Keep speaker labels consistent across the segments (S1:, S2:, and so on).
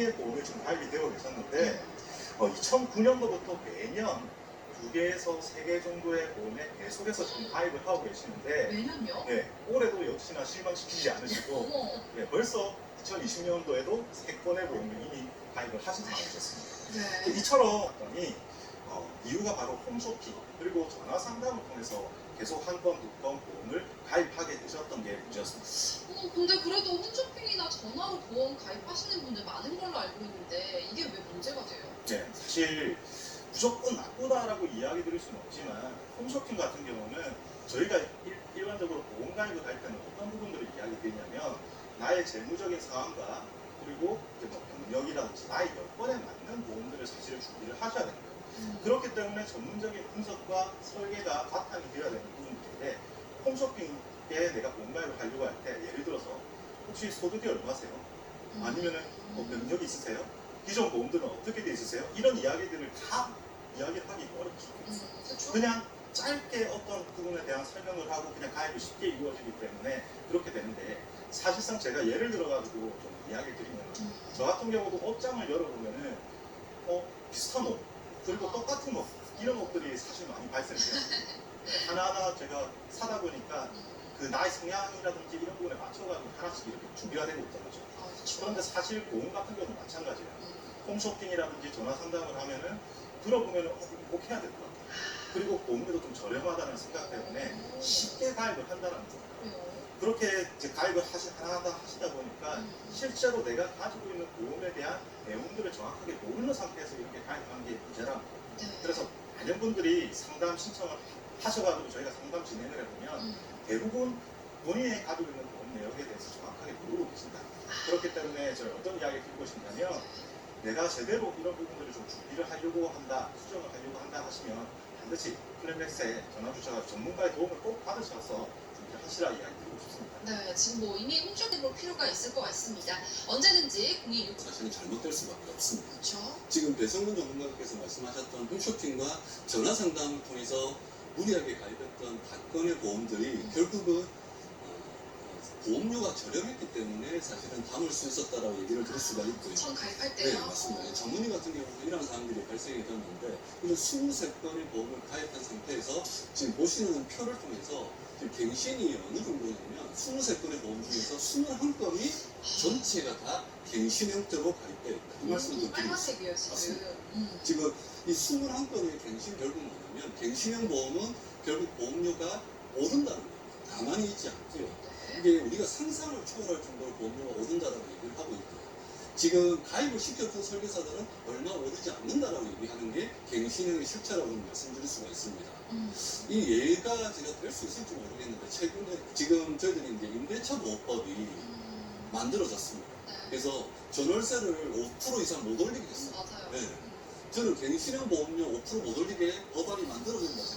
S1: 개의 보험에 지금 가입이 되어 계셨는데 2009년도부터 매년 2개에서 3개 정도의 보험에 계속해서 지금 가입을 하고 계시는데
S2: 매년요?
S1: 네, 올해도 역시나 실망시키지 않으시고
S2: 어머.
S1: 네, 벌써 2020년도에도 3건의 보험을 이미 가입을 하시지 않으셨습니다.
S2: 네.
S1: 이처럼 봤더니 이유가 바로 홈쇼핑 그리고 전화 상담을 통해서 계속 한 건, 두 건 보험을 가입하게 되셨던 게 문제였습니다.
S2: 근데 그래도 홈쇼핑이나 전화로 보험 가입하시는 분들 많은 걸로 알고 있는데 이게 왜 문제가 돼요?
S1: 네, 사실 무조건 나쁘다라고 이야기 드릴 수는 없지만 홈쇼핑 같은 경우는 저희가 일반적으로 보험 가입을 할 때는 어떤 부분들을 이야기 드리냐면 나의 재무적인 상황과 그리고 뭐 병력이라든지 나의 여건에 맞는 보험들을 사실 준비를 하셔야 됩니다. 그렇기 때문에 전문적인 분석과 설계가 바탕이 되어야 되는 부분들인데 홈쇼핑에 내가 보험 가입을 하려고 할 때 예를 들어서 혹시 소득이 얼마세요? 아니면은 뭐 병력이 있으세요? 기존 보험들은 어떻게 돼 있으세요? 이런 이야기들을 다 이야기를 하기 어렵죠. 그냥 짧게 어떤 부분에 대한 설명을 하고 그냥 가입이 쉽게 이루어지기 때문에 그렇게 되는데 사실상 제가 예를 들어가지고 좀 이야기를 드리면 저 같은 경우도 옷장을 열어보면은 비슷한 옷 그리고 똑같은 옷 이런 옷들이 사실 많이 발생돼요. 하나하나 제가 사다 보니까 그 나의 성향이라든지 이런 부분에 맞춰가지고 하나씩 이렇게 준비가 되고 있던 거죠. 그런데 사실 보험 같은 경우는 마찬가지예요. 홈쇼핑이라든지 전화 상담을 하면은 들어보면은 꼭 해야 될 것 같아요. 그리고 보험료도 좀 저렴하다는 생각 때문에 쉽게 가입을 한다는 거예요. 그렇게 이제 가입을 하나하나 하시다 보니까 실제로 내가 가지고 있는 보험에 대한 내용들을 정확하게 모르는 상태에서 이렇게 가입하는 게 문제라는 거예요. 그래서 많은 분들이 상담 신청을 하셔가지고 저희가 상담 진행을 해보면 대부분 본인이 가지고 있는 보험 내역에 대해서 정확하게 모르고 계신다. 그렇기 때문에 저희 어떤 이야기를 드리고 싶냐면 내가 제대로 이런 부분들을 좀 준비를 하려고 한다, 수정을 하려고 한다 하시면 반드시 플랜맥스에 전화 주셔서 전문가의 도움을 꼭 받으셔서 준비를 하시라 이야기 드리고 싶습니다.
S2: 네, 지금 뭐 이미 홈쇼핑 볼 필요가 있을 것 같습니다. 언제든지 026
S3: 사실은 잘못될 수밖에 없습니다.
S2: 그렇죠.
S3: 지금 배성문 전문가께서 말씀하셨던 홈쇼핑과 전화 상담을 통해서 무리하게 가입했던 다건의 보험들이 결국은 보험료가 저렴했기 때문에 사실은 담을 수 있었다라고 얘기를 들을 수가 있고요.
S2: 처음 가입할 때요?
S3: 네, 맞습니다. 전문의 같은 경우는 이런 사항들이 발생이 되었는데 이런 23건의 보험을 가입한 상태에서 지금 보시는 표를 통해서 지금 갱신이 어느 정도냐면 23건의 보험 중에서 21건이 전체가 다 갱신 형태로 가입되어 있다. 이 말씀을 드리고
S2: 빨간색이에요
S3: 있습니다.
S2: 지금.
S3: 지금 이 21건의 갱신 결국 뭐냐면 갱신형 보험은 결국 보험료가 오른다는 겁니다. 가만히 있지 않고요. 이게 우리가 상상을 초월할 정도로 보험료가 오른다라고 얘기를 하고 있고요. 지금 가입을 시켰던 설계사들은 얼마 오르지 않는다라고 얘기하는 게 갱신형의 실체라고 말씀드릴 수가 있습니다. 이 예가 제가 될 수 있을지 모르겠는데 최근에 지금 저희들이 이제 임대차 보호법이 만들어졌습니다. 그래서 전월세를 5% 이상 못 올리게 됐어요.
S2: 맞아요.
S3: 네. 저는 갱신형 보험료 5% 못 올리게 법안이 만들어진다고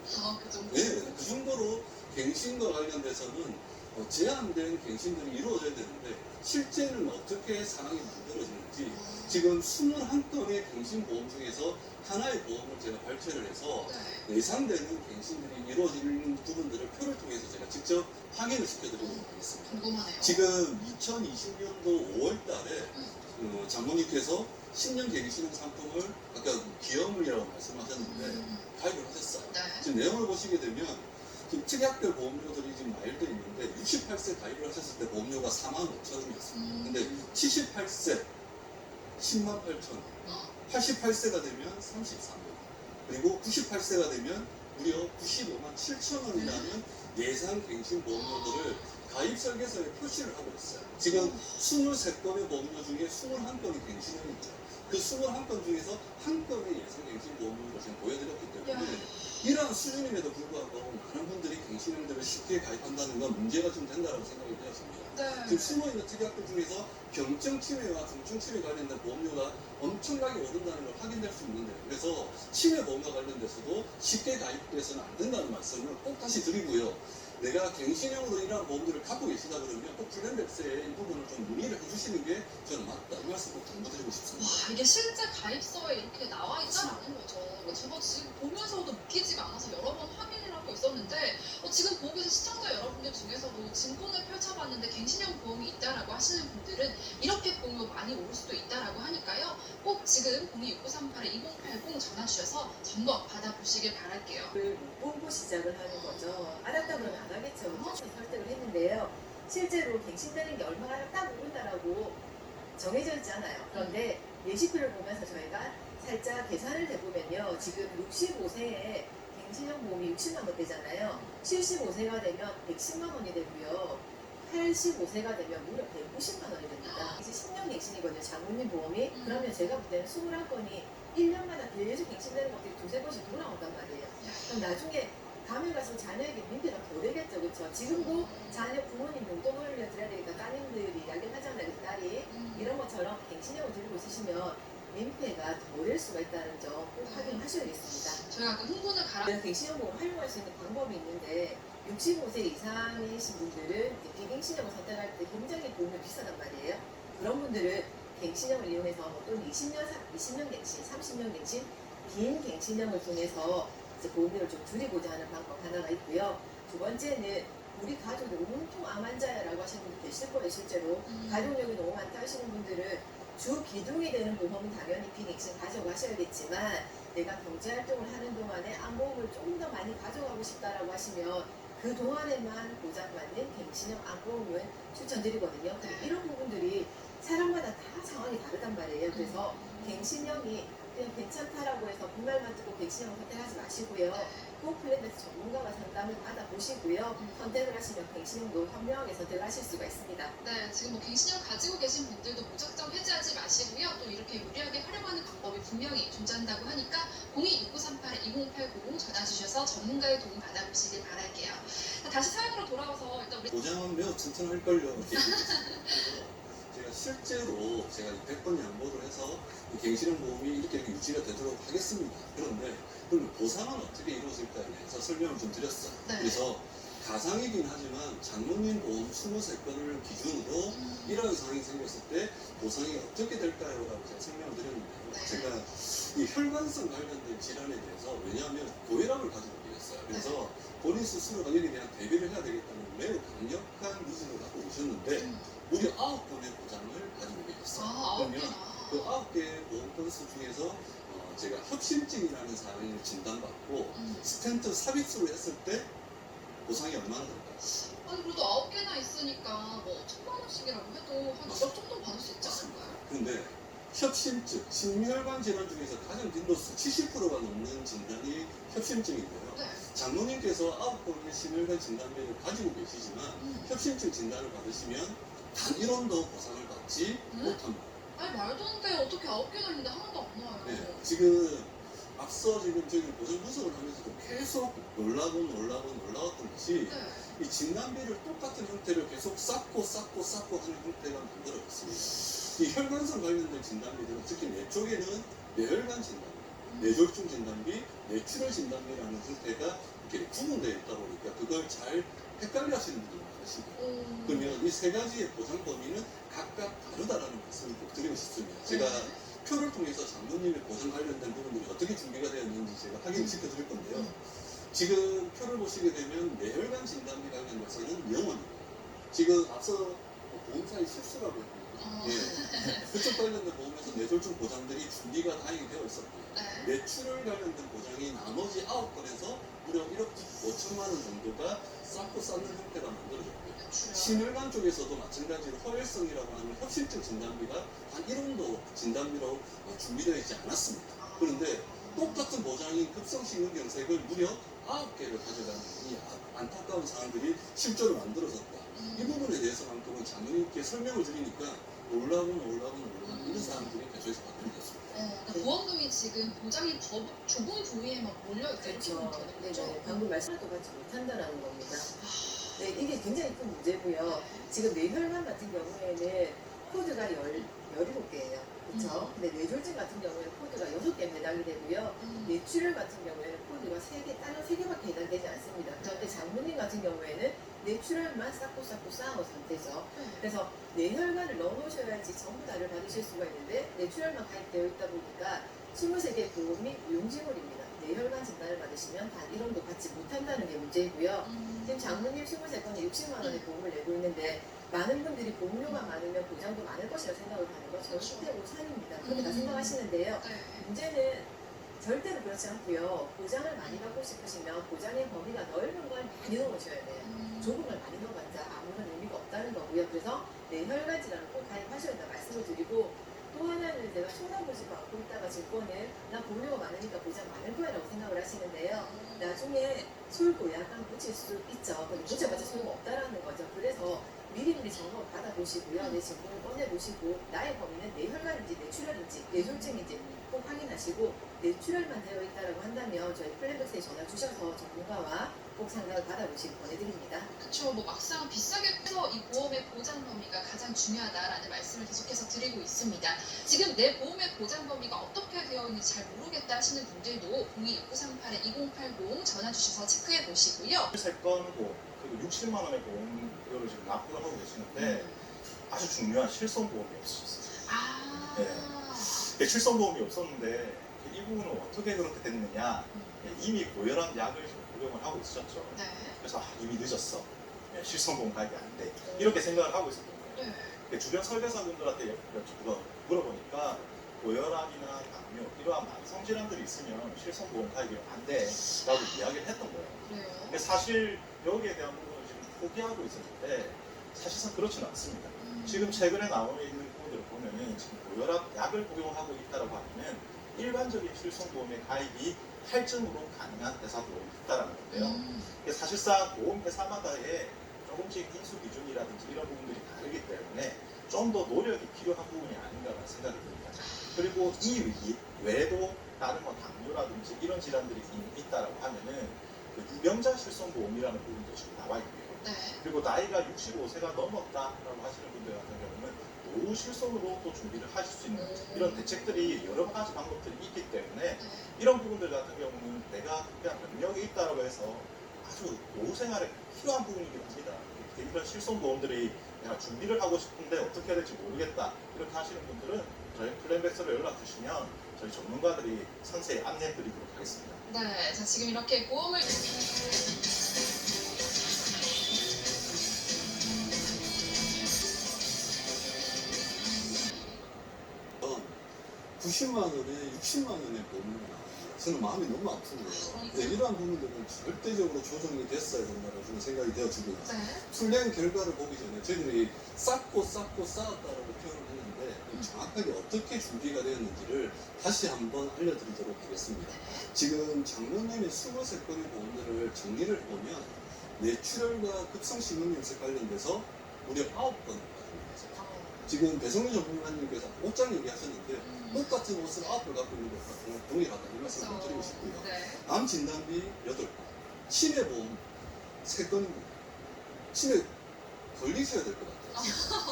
S3: 생각합니다.
S2: 그 정도.
S3: 네, 그 정도로 갱신과 관련돼서는 제한된 갱신들이 이루어져야 되는데 실제는 어떻게 상황이 만들어지는지 지금 21건의 갱신 보험 중에서 하나의 보험을 제가 발췌를 해서 예상되는 갱신들이 이루어지는 부분들을 표를 통해서 제가 직접 확인을 시켜드리도록 하겠습니다.
S2: 궁금하네요.
S3: 지금 2020년도 5월 달에 장모님께서 10년 갱신형 상품을 아까 기여물이라고 말씀하셨는데 가입을 하셨어요. 지금 내용을 보시게 되면 지금 특약별 보험료들이 지금 나열되어 있는데 68세 가입을 하셨을 때 보험료가 45,000원이었습니다. 근데 78세 108,000원, 88세가 되면 33만 그리고 98세가 되면 무려 957,000원이라는 예상 갱신 보험료들을 가입 설계서에 표시를 하고 있어요. 지금 23건의 보험료 중에 21건이 갱신형입니다. 그 21건 중에서 한 건의 예상 갱신 보험료를 지금 보여드렸기 때문에 이러한 수준임에도 불구하고 많은 분들이 갱신형들을 쉽게 가입한다는 건 문제가 좀 된다고 생각이 되었습니다. 지금 숨어있는 특약들 중에서 경증 치매와 중증 치매 관련된 보험료가 엄청나게 오른다는 걸 확인될 수 있는데 그래서 치매 보험과 관련돼서도 쉽게 가입돼서는 안 된다는 말씀을 꼭 다시 드리고요. 내가 갱신형으로 이러한 보험들을 갖고 계시다 그러면 꼭 플랜백스에 이 부분을 좀 문의를 해주시는 게 저는 맞다. 이 말씀 꼭 당부드리고 싶습니다.
S2: 와, 이게 실제 가입서에 이렇게 나와 있다라는 거죠. 저도 지금 보면서도 믿기지가 않아서 여러 번 확인을 하고 있었는데 지금 보고 계신 시청자 여러분들 중에서도 증권을 펼쳐봤는데 갱신형 보험이 있다라고 하시는 분들은 이렇게 보면 많이 오를 수도 있다라고 하니 꼭 지금 026938-2080 전화 주셔서 점검 받아보시길 바랄게요.
S4: 못 보고 시작을 하는 거죠. 알았다 그러면 안 하겠죠. 그래서 설득을 했는데요. 실제로 갱신되는 게 얼마나 딱 오른다라고 정해져 있잖아요. 그런데 예시표를 보면서 저희가 살짝 계산을 해보면요. 지금 65세에 갱신형 보험이 60만 원대잖아요. 75세가 되면 110만 원이 되고요. 85세가 되면 무려 190만 원이 됩니다. 이제 10년 갱신이거든요. 장모님 보험이. 그러면 제가 볼 때는 21건이 1년마다 계속 갱신되는 것들이 두세 번씩 돌아온단 말이에요. 그럼 나중에 가면 가서 자녀에게 민폐가 더 되겠죠. 그렇죠? 지금도 자녀 부모님 용돈을 올려드려야 되니까 따님들이 이야기를 하잖아요. 그 딸이. 이런 것처럼 갱신형을 들고 있으시면 민폐가 더 될 수가 있다는 점 꼭 확인하셔야겠습니다.
S2: 저희가 아까 흥분을 가라.
S4: 내가 갱신형 보험 활용할 수 있는 방법이 있는데 65세 이상이신 분들은 비갱신형을 선택할 때 굉장히 보험이 비싸단 말이에요. 그런 분들은 갱신형을 이용해서 또는 20년 갱신, 30년 갱신, 긴 갱신형을 통해서 이제 보험료를 좀 줄이고자 하는 방법 하나가 있고요. 두 번째는 우리 가족이 온통 암 환자야라고 하시는 분들 계실 거예요. 실제로 가족력이 너무 많다 하시는 분들은 주 기둥이 되는 보험은 당연히 비갱신 가져가셔야겠지만 내가 경제활동을 하는 동안에 암보험을 좀 더 많이 가져가고 싶다라고 하시면 그 동안에만 보장받는 갱신형 암보험을 추천드리거든요. 근데 이런 부분들이 사람마다 다 상황이 다르단 말이에요. 그래서 갱신형이 그냥 괜찮다라고 해서 그 말만 듣고 갱신형을 선택하지 마시고요. 그 플랜에서 전문가와 상담을 받아보시고요. 선택을 하시면 갱신형도 현명하게 선택을 하실 수가 있습니다.
S2: 네, 지금 뭐 갱신형 가지고 계신 분들도 무작정 해지하지 마시고요. 또 이렇게 유리하게 활용하는 방법이 분명히 존재한다고 하니까 026938-2080 전화 주셔서 전문가의 도움 받아보시길 바랄게요. 자, 다시 사연으로 돌아와서 일단 우리
S3: 보장은 매우 튼튼할걸요. 제가 실제로 제가 100번 양보를 해서 이 갱신형 보험이 이렇게 유지가 되도록 하겠습니다. 그런데 그럼 보상은 어떻게 이루어질까에 대해서 설명을 좀 드렸어요.
S2: 네.
S3: 그래서 가상이긴 하지만 장모님 보험 23건을 기준으로 이러한 상황이 생겼을 때 보상이 어떻게 될까요? 라고 제가 설명을 드렸는데요.
S2: 네.
S3: 제가 이 혈관성 관련된 질환에 대해서 왜냐하면 고혈압을 가지고 계셨어요. 그래서 본인 스스로가 여기에 대한 대비를 해야 되겠다는 매우 강력한 니즈를 갖고 오셨는데 무려 9건의 보장을 가지고 계셨어요.
S2: 아,
S3: 그러면
S2: 9개나.
S3: 그 9개의 보험 건수 중에서 제가 협심증이라는 사항을 진단받고 스텐트 삽입술을 했을 때 보상이 얼마나 될까요?
S2: 아니 그래도 9개나 있으니까 뭐 1000만 원씩이라고 해도 한 2억 정도 받을 수 있지 않을까요?
S3: 근데 협심증, 심혈관 질환 중에서 가장 빈도수 70%가 넘는 진단이 협심증인데요.
S2: 네.
S3: 장모님께서 9건의 심혈관 진단비를 가지고 계시지만 협심증 진단을 받으시면 단 1원도 보상을 받지 못합니다.
S2: 아니 말도 안 돼. 어떻게 9개나 있는데 하나도 안 나와요.
S3: 네, 지금 앞서 지금 저희 보전 분석을 하면서도 계속 놀라웠던 것이
S2: 네.
S3: 이 진단비를 똑같은 형태로 계속 쌓고 하는 형태가 만들어졌습니다. 이 혈관성 관련된 진단비들은 특히 내 쪽에는 뇌혈관 진단비, 뇌졸중 진단비, 뇌출혈 진단비라는 형태가 이렇게 구분되어 있다 보니까 그걸 잘 헷갈려 하시는 분들이 많으시고요. 그러면 이 세 가지의 보상 범위는 각각 다르다라는 말씀을 꼭 드리고 싶습니다. 제가 표를 통해서 장모님의 보상 관련된 부분들이 어떻게 준비가 되었는지 제가 확인을 시켜드릴 건데요. 지금 표를 보시게 되면 뇌혈관 진단비 관련돼서는 0원입니다. 지금 앞서 보험사의 실수라고 했거든요. 예. 그쪽 관련된 보험에서 뇌졸중 보장들이 준비가 다행히 되어 있었고요.
S2: 네.
S3: 뇌출혈 관련된 보장이 나머지 9건에서 무려 1억 5천만 원 정도가 쌓고 쌓는 형태가 만들어졌고요. 심혈관 쪽에서도 마찬가지로 허혈성이라고 하는 협심증 진단비가 한 1원도 진단비로 준비되어 있지 않았습니다. 그런데 똑같은 보장인 급성심근경색을 무려 9개를 가져가는 이 안타까운 상황들이 실제로 만들어졌다. 이 부분에 대해서만큼은 장모님께 설명을 드리니까 놀라운 이런 사람들이 계속해서 바뀌었습니다.
S2: 그러니까 보험금이 지금 보장이 더 좁은 부위에만 몰려있다 이렇게 보면 되는
S4: 네,
S2: 거죠?
S4: 네. 방금 말씀도 받지 못한다라는 겁니다. 네, 이게 굉장히 큰 문제고요. 지금 뇌혈관 같은 경우에는 코드가 17개예요. 그렇죠? 근데 뇌졸중 같은 경우에는 코드가 6개 해당이 되고요. 뇌출혈 같은 경우에는 코드가 3개, 다른 3개밖에 해당되지 않습니다. 그런데 장모님 같은 경우에는 뇌출혈만 쌓고 쌓은 상태죠.
S2: 네.
S4: 그래서 뇌혈관을 넣어놓으셔야지 전부 다를 받으실 수가 있는데 뇌출혈만 가입되어 있다 보니까 23개의 보험이 무용지물입니다. 뇌혈관 진단을 받으시면 단 1원도 받지 못한다는 게 문제이고요. 지금 장모님 23건에 60만 원의 보험을 내고 있는데 많은 분들이 보험료가 많으면 보장도 많을 것이라 생각을 하는 거 절대 오산입니다. 그렇게 다 생각하시는데요.
S2: 네.
S4: 문제는 절대로 그렇지 않고요. 보장을 많이 받고 싶으시면 보장의 범위가 넓은 걸 많이 넣어줘야 돼요. 좁은 걸 많이 넣어봤자 아무런 의미가 없다는 거고요. 그래서 뇌혈관 질환을 꼭 가입하셔야 된다 말씀을 드리고 또 하나는 제가 쳐다보지도 않고 있다가 증권을 나 보험료가 많으니까 보장 많을 거야라고 생각을 하시는데요. 나중에 솔고 약간 붙일 수 있죠. 근데 붙여봤자 소용없다라는 거죠. 그래서 미리미리 점검을 받아보시고요. 내 증권을 꺼내보시고 나의 범위는 뇌혈관인지 뇌출혈인지 뇌졸중인지 꼭 확인하시고 뇌출혈만 되어 있다고 한다면 저희 플랜백스에 전화 주셔서 전문가와 꼭 상담을 받아보시기 권해드립니다.
S2: 그렇죠. 뭐 막상 비싸게 해서 이 보험의 보장 범위가 가장 중요하다라는 말씀을 계속해서 드리고 있습니다. 지금 내 보험의 보장 범위가 어떻게 되어 있는지 잘 모르겠다 하시는 분들도 026938-2080 전화 주셔서 체크해 보시고요.
S1: 3건 보험, 그리고 60만 원의 보험료를 지금 납부를 하고 계시는데 아주 중요한 실손보험이 없으셨어요.
S2: 아.
S1: 네, 실손보험이 없었는데 이 부분은 어떻게 그렇게 됐느냐. 이미 고혈압 약을 지금 복용을 하고 있으셨죠.
S2: 네.
S1: 그래서 이미 늦었어. 실손보험 가입이 안 돼. 이렇게 생각을 하고 있었던 거예요.
S2: 네.
S1: 주변 설계사분들한테 물어보니까 고혈압이나 당뇨 이러한 만성 질환들이 있으면 실손보험 가입이 안 돼라고 이야기를 했던 거예요.
S2: 그래요.
S1: 근데 사실 여기에 대한 부분을 지금 포기하고 있었는데 사실상 그렇지는 않습니다. 지금 최근에 나와 있는 부분들을 보면은 지금 고혈압 약을 복용하고 있다라고 하면은 일반적인 실손보험에 가입이 할증으로 가능한 회사도 있다라는 건데요. 이게 사실상 보험 회사마다의 조금씩 인수 기준이라든지 이런 부분들이 다르기 때문에 좀 더 노력이 필요한 부분이 아닌가라는 생각이 듭니다. 그리고 이 외에도 다른 뭐 당뇨라든지 이런 질환들이 있다라고 하면은 그 유병자 실손보험이라는 부분도 지금 나와 있고요.
S2: 네.
S1: 그리고 나이가 65세가 넘었다라고 하시는 분들 같은 경우는 노후 실손으로 또 준비를 하실 수 있는 이런 대책들이 여러 가지 방법들이 있기 때문에 이런 부분들 같은 경우는 내가 그냥 병력이 있다라고 해서 아주 노후 생활에 필요한 부분이긴 합니다. 이런 실손보험들이 내가 준비를 하고 싶은데 어떻게 해야 될지 모르겠다 이렇게 하시는 분들은 저희 플랜백스로 연락 주시면 저희 전문가들이 상세히 안내해 드리도록 하겠습니다.
S2: 네. 자, 지금 이렇게 보험을
S3: 90만 원에 60만 원의 보험료가 나옵니다. 저는 마음이 너무 아픈 거예요. 근데 이러한 부분들은 절대적으로 조정이 됐어야 된다고 저는 생각이 되어지고 있어요.
S2: 네.
S3: 풀낸 결과를 보기 전에 저희들이 쌓았다라고 표현을 했는데 정확하게 어떻게 준비가 되었는지를 다시 한번 알려드리도록 하겠습니다. 지금 장모님의 23건의 보험료를 정리를 해보면 뇌출혈과 급성심근염색 관련돼서 무려 9건 지금 배성민 전문가님께서 옷장 얘기하셨는데 똑같은 옷을 9벌 갖고 있는 것과 동일하다 이 말씀을 좀 드리고 싶고요.
S2: 네.
S3: 암 진단비 8건, 치매보험 3건입니다. 치매 걸리셔야 될 것 같아요.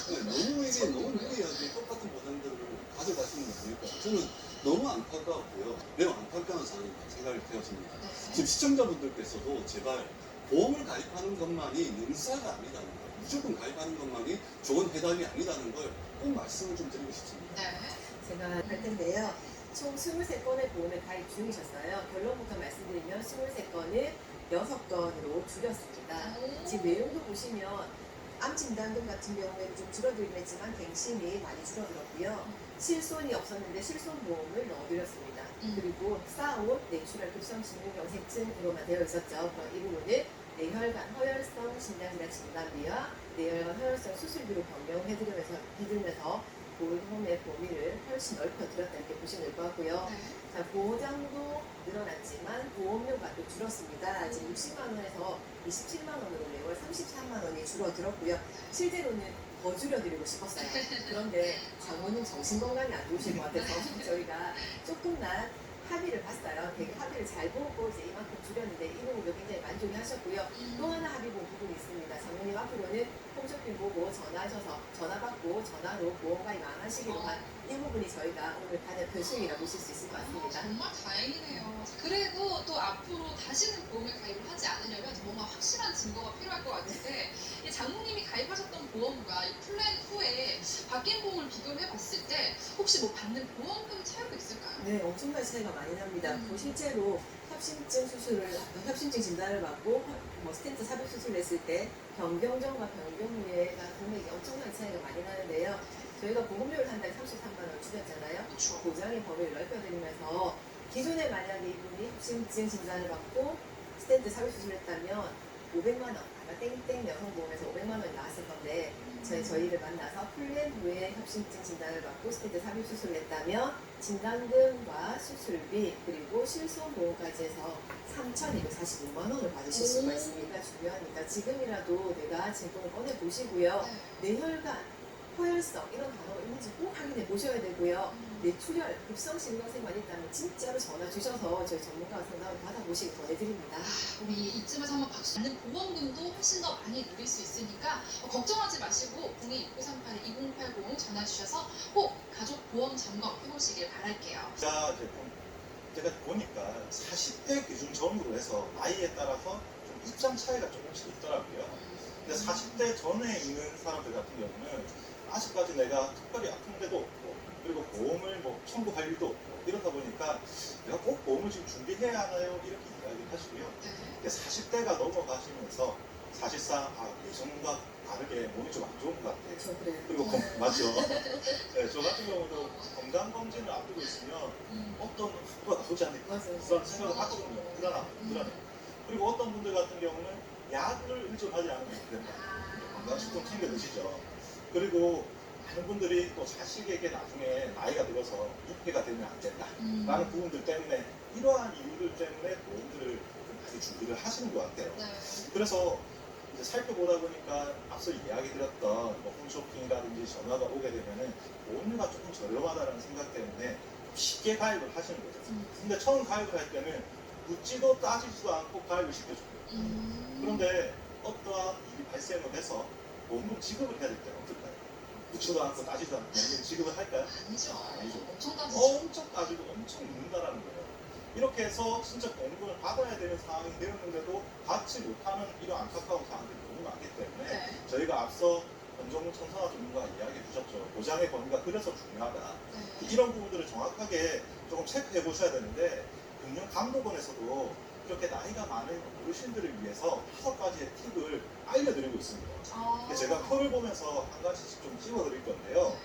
S3: 네, 너무 이게 너무 무리하게 똑같은 보장들을 가져가시는 거 아닐까. 저는 너무 안타까웠고요. 매우 안타까운 상황이 생각이 되어집니다.
S2: 네.
S3: 지금 시청자분들께서도 제발 보험을 가입하는 것만이 능사가 아니라는 거, 무조건 가입하는 것만이 좋은 해답이 아니라는 걸 꼭 말씀을 좀 드리고 싶습니다.
S2: 네.
S4: 제가 할 텐데요. 총 23건의 보험에 가입 중이셨어요. 결론부터 말씀드리면 23건을 6건으로 줄였습니다. 지금 내용도 보시면 암 진단금 같은 경우에는 좀 줄어들긴 했지만 갱신이 많이 줄어들었고요. 실손이 없었는데 실손보험을 넣어드렸습니다. 그리고 쌓아온 뇌출혈 급성심근경색증으로만 되어 있었죠. 그럼 이 부분을 뇌혈관 허혈성 심장질환 진단비와 뇌혈관 허혈성 수술비로 변경해드리면서 보험의 범위를 훨씬 넓혀드렸다 이렇게 보시면 될 것 같고요.
S2: 네.
S4: 자, 보장도 늘어났지만 보험료가 또 줄었습니다. 지금 60만 원에서 27만 원으로 매월 33만 원이 줄어들었고요. 실제로는 더 줄여드리고 싶었어요. 그런데 장모님 정신건강이 안 좋으실 것 같아서 저희가 조금만 합의를 봤어요. 되게 합의를 잘 보고 이제 이만큼 줄였는데 이 부분도 굉장히 만족이 하셨고요. 또 하나 합의 본 부분이 있습니다. 장모님 앞으로는 홈쇼핑 보고 전화하셔서 전화 받고 전화로 보험 가입 안 하시기로 한 이 부분이 저희가 오늘 가장 큰 수익이라고 보실 수 있을 것 같습니다.
S2: 정말 다행이네요. 그래도 또 앞으로 다시는 보험을 가입을 하지 않으려면 뭔가 확실한 증거가 필요할 것 같은데 이 장모님이 가입하셨던 보험과 이 플랜 후에 바뀐 보험을 비교를 해봤을 때 혹시 뭐 받는 보험금 차이가 있을까요?
S4: 네, 엄청난 차이가 많이 납니다. 뭐 실제로 협심증 진단을 받고 뭐 스텐트 삽입 수술을 했을 때 변경전과 변경 후에가 금액이 엄청나게 차이가 많이 나는데요. 저희가 보험료를 한 달에 33만 원 줄였잖아요.
S2: 그렇죠.
S4: 보장의 범위를 넓혀드리면서 기존에 만약에 이분이 협심증 진단을 받고 스텐트 삽입 수술을 했다면 500만 원, 아까 땡땡 여성보험에서 500만 원이 나왔을 건데 저희를 만나서 플랜 후에 협심증 진단을 받고 스텐트 삽입 수술을 했다면 진단금과 수술비 그리고 실손보험까지 해서 3,245만 원을 받으실 수가 있으니까 중요하니까 지금이라도 내가 증권을 꺼내 보시고요.
S2: 네.
S4: 뇌혈관, 호혈성 이런 단어가 있는지 꼭 확인해 보셔야 되고요. 뇌출혈, 급성 심근경색만 있다면 진짜로 전화 주셔서 저희 전문가와 상담을 받아보시기 권해드립니다.
S2: 우리 이쯤에서 한번 박수. 받는 보험금도 훨씬 더 많이 누릴 수 있으니까 걱정하지 마시고 026938-2080 전화 주셔서 꼭 가족 보험 점검 해보시길 바랄게요.
S1: 제가 보니까 40대 기준 전후로 해서 나이에 따라서 좀 입장 차이가 조금씩 있더라고요. 근데 40대 전에 있는 사람들 같은 경우는 아직까지 내가 특별히 아픈 데도 없고 그리고 보험을 뭐 청구할 일도 없고 이러다 보니까 내가 꼭 보험을 지금 준비해야 하나요? 이렇게 이야기를 하시고요.
S2: 네.
S1: 근데 40대가 넘어가시면서 사실상 예전과 다르게 몸이 좀 안 좋은 것 같아요.
S4: 저 그래요.
S1: 그리고 맞죠. 네, 저 같은 경우도 건강검진을 앞두고 있으면 어떤 후보가 나오지 않을까
S4: 맞아요.
S1: 그런 생각을 하거든요. 불안해. 그리고 어떤 분들 같은 경우는 약을 의존하지 않으면 안 된다. 건강식품 챙겨 드시죠. 그리고 많은 분들이 또 자식에게 나중에 나이가 들어서 부패가 되면 안 된다. 라는 부분들 때문에 이러한 이유들 때문에 보험들을 좀 많이 준비를 하시는 것 같아요.
S2: 네.
S1: 그래서 이제 살펴보다 보니까 앞서 이야기 드렸던 뭐 홈쇼핑이라든지 전화가 오게 되면은 보험료가 조금 저렴하다는 생각 때문에 쉽게 가입을 하시는 거죠. 근데 처음 가입을 할 때는 묻지도 따지지도 않고 가입을 시켜줘요. 그런데 어떠한 일이 발생을 해서 보험금 지급을 해야 될 때는 어떨까요? 묻지도 않고 따지지도 않고 보험금 지급을 할까요?
S2: 아니죠.
S1: 아니죠.
S2: 엄청 따지죠.
S1: 엄청 따지고 엄청 묻는다라는 거예요. 이렇게 해서 진짜 보험금을 받아야 되는 상황이 되었는데도 받지 못하는 이런 안타까운 상황들이 너무 많기 때문에
S2: 네.
S1: 저희가 앞서 권정문 천사와 전문가가 이야기해 주셨죠. 보장의 범위가 그래서 중요하다.
S2: 네.
S1: 이런 부분들을 정확하게 조금 체크해 보셔야 되는데 금융감독원에서도 이렇게 나이가 많은 어르신들을 위해서 5가지의 팁을 알려드리고 있습니다. 근데 제가 표를 보면서 한 가지씩 좀 찍어드릴 건데요.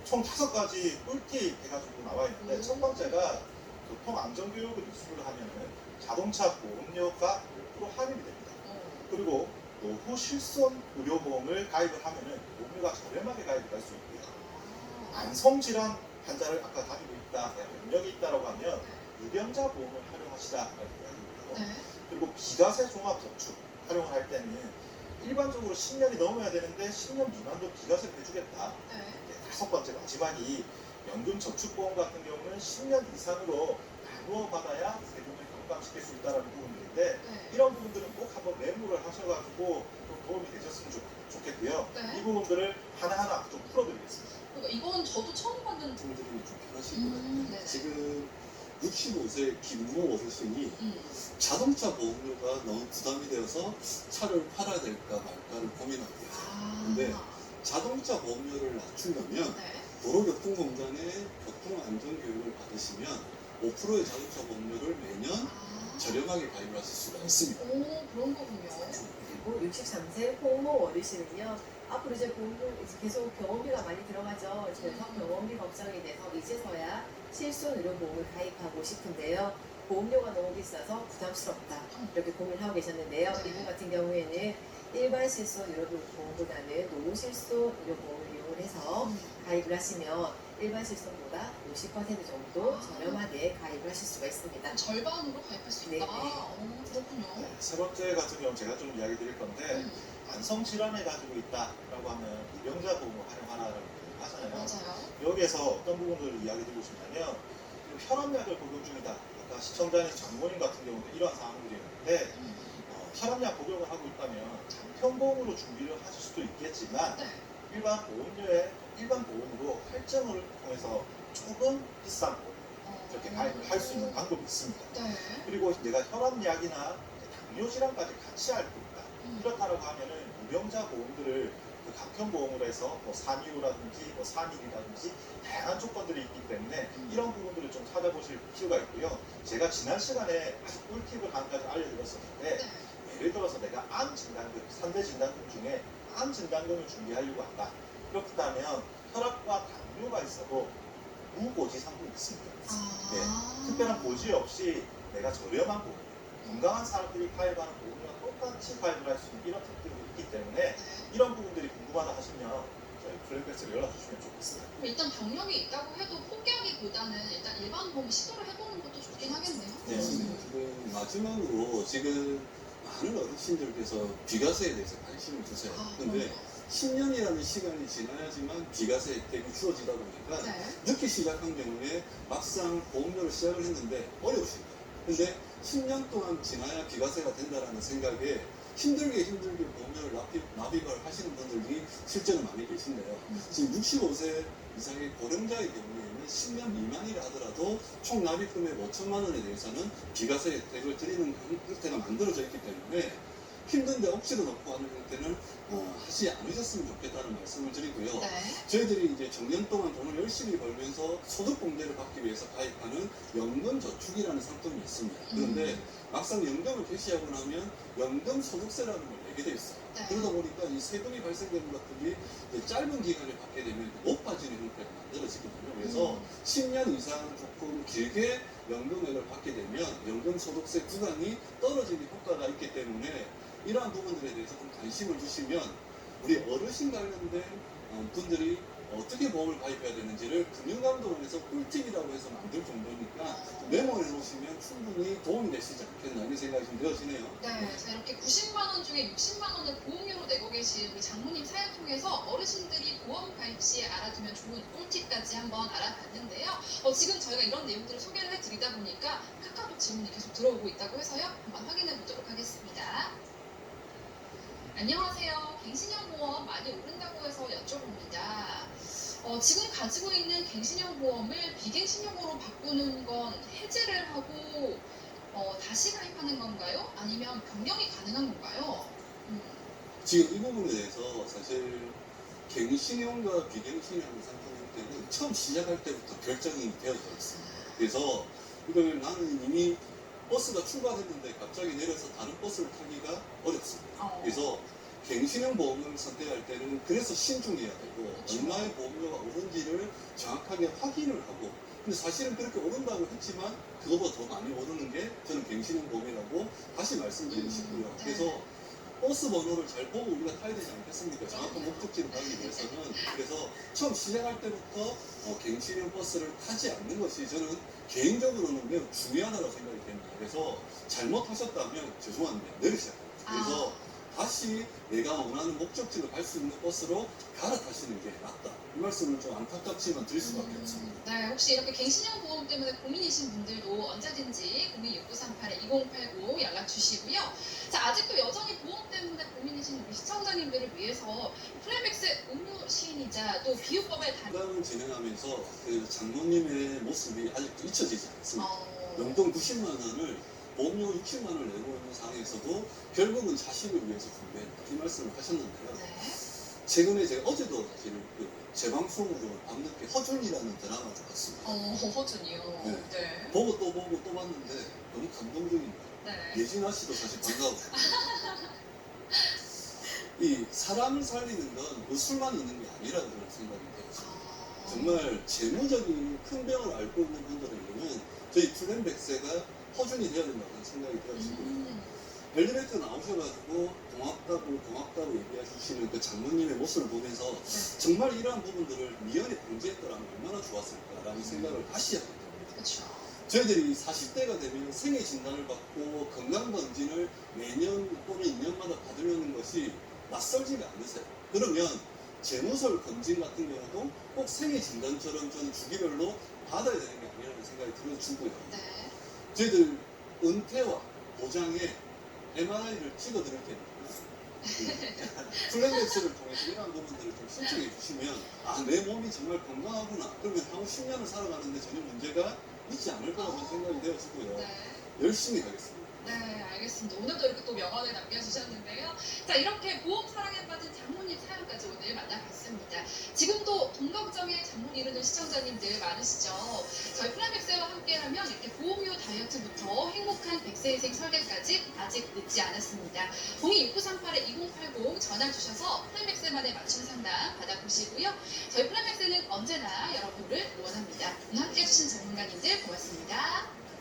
S1: 총 5가지 꿀팁 해가지고 나와 있는데 첫 번째가 교통안전교육을 이수를 하면은 자동차 보험료가 5% 할인이 됩니다. 그리고 노후 실손 의료보험을 가입을 하면은 보험료가 저렴하게 가입을 할 수 있고요. 만성질환 환자를 아까 가지고 있다, 병력이 있다라고 하면 유병자 보험을 활용하시라라고 이야기고요.
S2: 네.
S1: 그리고 비과세 종합저축 활용을 할 때는 일반적으로 10년이 넘어야 되는데 10년 미만도 비과세 해주겠다.
S2: 네.
S1: 5번째 마지막이 연금저축보험 같은 경우는 10년 이상으로 나누어 받아야 세금을 경감시킬 수 있다는 부분들인데
S2: 네.
S1: 이런 부분들은 꼭 한번 메모를 하셔가지고 좀 도움이 되셨으면 좋겠고요.
S2: 네.
S1: 이 부분들을 하나하나 좀 풀어드리겠습니다.
S2: 그러니까 이건 저도 처음 받는.
S3: 분들이 좀 필요하실 것 같아요.
S2: 네.
S3: 지금 65세 김모 어르신이 자동차 보험료가 너무 부담이 되어서 차를 팔아야 될까 말까를 고민하고 계세요. 근데 자동차 보험료를 낮추려면
S2: 네.
S3: 도로교통공단의 교통안전교육을 받으시면 5%의 자동차 보험료를 매년 저렴하게 가입을 하실 수가 있습니다.
S2: 오, 그런 거군요.
S4: 그리고 63세 홍모 어르신은요. 앞으로 이제 보험료 이제 계속 병원비가 많이 들어가죠. 그래서 병원비 걱정이 돼서 이제서야 실손 의료보험을 가입하고 싶은데요. 보험료가 너무 비싸서 부담스럽다. 이렇게 고민하고 계셨는데요. 이분 같은 경우에는 일반 실손 의료보험보다는 노후 실손 의료보험을 이용을 해서 가입을 하시면 일반 실손보다 50% 정도 저렴하게 가입을 하실 수가 있습니다.
S2: 절반으로 가입할 수
S4: 네,
S2: 있다.
S4: 네.
S2: 그렇군요.
S1: 세 번째 같은 경우는 제가 좀 이야기 드릴 건데 만성질환을 가지고 있다라고 하면 유병자 보험을 활용하라라고 하잖아요.
S2: 맞아요.
S1: 여기에서 어떤 부분들을 이야기 드리고 싶냐면 혈압약을 복용 중이다. 아까 시청자님 장모님 같은 경우도 이러한 상황들이 있는데 혈압약 복용을 하고 있다면 장편보험으로 준비를 하실 수도 있겠지만
S2: 네.
S1: 일반 보험으로 할증을 통해서 조금 비싼 보험 이렇게 가입을 할 수 있는 방법이 있습니다.
S2: 네.
S1: 그리고 내가 혈압약이나 당뇨 질환까지 같이 앓고 있다. 이렇다고 하면은 무병자 보험들을 그 각형보험으로 해서 뭐 325라든지 뭐 3일이라든지 다양한 조건들이 있기 때문에 이런 부분들을 좀 찾아보실 필요가 있고요. 제가 지난 시간에 아주 꿀팁을 한 가지 알려드렸었는데
S2: 네.
S1: 예를 들어서 내가 암 진단금, 3대 진단금 중에 암 진단금을 준비하려고 한다. 그렇다면 혈압과 당뇨가 있어도 무고지 상품이 있습니다. 특별한 고지 없이 내가 저렴한 보험, 건강한 사람들이 가입하는 보험이랑 똑같이 가입을 할 수 있는 이런 특들이 있기 때문에 이런 부분들이 궁금하다 하시면 저희 플랜백스를 연락 주시면 좋겠습니다.
S2: 그럼 일단 병력이 있다고 해도 포기하기보다는 일단 일반 보험 시도를 해보는 것도 좋긴 하겠네요.
S1: 네.
S3: 지금 마지막으로 지금 많은 어르신들께서 비과세에 대해서 관심을 두세요. 근데 10년이라는 시간이 지나야지만 비과세 혜택이 주어지다 보니까
S2: 네.
S3: 늦게 시작한 경우에 막상 보험료를 시작을 했는데 어려우십니다. 근데 10년 동안 지나야 비과세가 된다는 생각에 힘들게 보험료를 납입을 하시는 분들이 실제로 많이 계신데요. 지금 65세 이상의 고령자의 경우에는 10년 미만이라 하더라도 총 납입금액 5천만 원에 대해서는 비과세 혜택을 드리는 형태가 만들어져 있기 때문에 힘든데 억지로 넣고 하는 형태는 하지 않으셨으면 좋겠다는 말씀을 드리고요.
S2: 네.
S3: 저희들이 이제 정년 동안 돈을 열심히 벌면서 소득공제를 받기 위해서 가입하는 연금저축이라는 상품이 있습니다. 그런데 막상 연금을 개시하고 나면 연금소득세라는 걸 내게 돼 있어요.
S2: 네.
S3: 그러다 보니까 이 세금이 발생되는 것들이 이제 짧은 기간에 받게 되면 높아지는 형태가 만들어지거든요. 그래서 10년 이상 조금 길게 연금액을 받게 되면 연금소득세 구간이 떨어지는 효과가 있기 때문에 이러한 부분들에 대해서 좀 관심을 주시면 우리 어르신 관련된 분들이 어떻게 보험을 가입해야 되는지를 금융감독원에서 꿀팁이라고 해서 만들 정도니까 메모해 놓으시면 충분히 도움이 되시지 않겠나 이런 생각이 좀 되어지네요.
S2: 네, 자 이렇게 90만 원 중에 60만 원을 보험료로 내고 계신 우리 장모님 사연 통해서 어르신들이 보험 가입 시에 알아두면 좋은 꿀팁까지 한번 알아봤는데요. 지금 저희가 이런 내용들을 소개를 해드리다 보니까 카카오톡 질문이 계속 들어오고 있다고 해서요. 한번 확인해 보도록 하겠습니다. 안녕하세요. 갱신형 보험 많이 오른다고 해서 여쭤봅니다. 지금 가지고 있는 갱신형 보험을 비갱신형으로 바꾸는 건 해지를 하고 다시 가입하는 건가요? 아니면 변경이 가능한 건가요?
S3: 지금 이 부분에 대해서 사실 갱신형과 비갱신형 상품 형태는 처음 시작할 때부터 결정이 되어져 있습니다. 그래서 이걸 나는 이미 버스가 출발했는데 갑자기 내려서 다른 버스를 타기가 어렵습니다. 그래서 갱신형 보험을 선택할 때는 그래서 신중해야 되고
S2: 그렇죠.
S3: 얼마의 보험료가 오른지를 정확하게 확인을 하고 근데 사실은 그렇게 오른다고 했지만 그거보다 더 많이 오르는 게 저는 갱신형 보험이라고 다시 말씀드리고 싶고요.
S2: 네.
S3: 그래서 버스 번호를 잘 보고 우리가 타야 되지 않겠습니까? 정확한 목적지를 가기 위해서는. 그래서 처음 시작할 때부터 갱신형 버스를 타지 않는 것이 저는 개인적으로는 매우 중요하다고 생각이 됩니다. 그래서 잘못하셨다면 죄송한데 내리셔야 돼요. 그래서 다시 내가 원하는 목적지로 갈 수 있는 버스로 갈아타시는 게 낫다. 이 말씀을 좀 안타깝지만 드릴 수밖에 없습니다.
S2: 네, 혹시 이렇게 갱신형 보험 때문에 고민이신 분들도 언제든지 026938-2089 연락 주시고요. 자, 아직도 여전히 보험 때문에 고민이신 우리 시청자님들을 위해서 플랜백스 음료 시인이자 또 비유법의
S3: 상담을 진행하면서 그 장모님의 모습이 아직도 잊혀지지 않습니다.
S2: 어,
S3: 용돈 90만 원을 보험료 60만 원을 내고 있는 상황에서도 결국은 자식을 위해서 준비했다. 이 말씀을 하셨는데요.
S2: 네.
S3: 최근에 제가 어제도 사실 그 재방송으로 밤늦게 허준이라는 드라마를 봤습니다.
S2: 허준이요.
S3: 네.
S2: 네.
S3: 보고 또 봤는데 너무 감동적입니다.
S2: 네.
S3: 예진아 씨도 사실 반가웠고 이 사람을 살리는 건 의술만 있는 게 아니라고 저는 생각이 되었습니다. 정말 재무적인 큰 병을 앓고 있는 분들에게는 저희 플랜백세가 허준이 되어야 된다고 생각이 되어지고요. 엘리베이터 나오셔가지고 고맙다고 얘기해 주시는 그 장모님의 모습을 보면서 정말 이러한 부분들을 미연에 방지했더라면 얼마나 좋았을까라는 생각을 다시 하게 됩니다.
S2: 그렇죠.
S3: 저희들이 40대가 되면 생애 진단을 받고 건강검진을 매년 또는 2년마다 받으려는 것이 낯설지가 않으세요. 그러면 재무설 검진 같은 경우도 꼭 생애 진단처럼 저는 주기별로 받아야 되는 게 아니라는 생각이 들어주고요.
S2: 네.
S3: 저희들 은퇴와 보장에 MRI를 찍어드릴 때는 플랜맥스를 통해서 이러한 부분들을 좀 신청해 주시면 아, 내 몸이 정말 건강하구나. 그러면 향후 10년을 살아가는데 전혀 문제가 있지 않을 거라고 생각이 되어지고요.
S2: 네.
S3: 열심히 하겠습니다.
S2: 네, 알겠습니다. 오늘도 이렇게 또 명언을 남겨주셨는데요. 자, 이렇게 보험 사랑에 빠진 장모님 사연까지 오늘 만나봤습니다. 지금도 돈 걱정에 장모 이루는 시청자님들 많으시죠? 저희 플라맥스와 함께하면 이렇게 보험료 다이어트부터 행복한 100세 인생 설계까지 아직 늦지 않았습니다. 026938-2080 전화 주셔서 플라맥스만의 맞춤 상담 받아보시고요. 저희 플라맥스는 언제나 여러분을 응원합니다. 오늘 함께해주신 전문가님들 고맙습니다.